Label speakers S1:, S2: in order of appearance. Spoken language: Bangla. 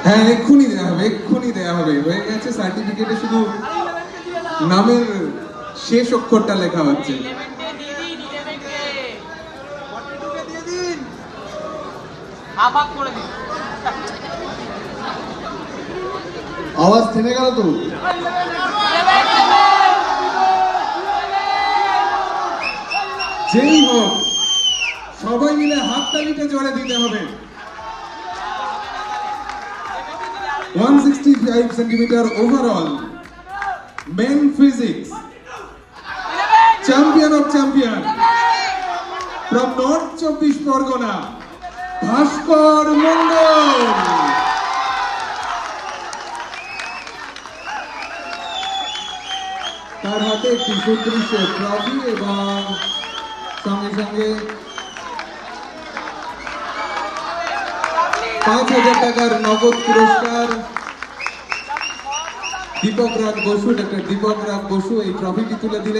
S1: হ্যাঁ এক্ষুনি দেয়া হবে হয়ে গেছে সার্টিফিকেটে শুধু নামের শেষ অক্ষরটা লেখা হচ্ছে।
S2: আওয়াজ থেমে গেল তো।
S1: যেই হোক সবাই মিলে হাততালিটা জোরে দিতে হবে। 165 centimetre overall men physique champion of champion from north 24 Parganas Bhaskar Mondal. তার হাতে একটি সুদৃশ্য ট্রফি এবং সঙ্গে সঙ্গে 5,000 টাকার নগদ পুরস্কার। দীপক রাগ বসু, ডক্টর দীপক রাগ বসু এই ট্রফিটি তুলে দিলেন।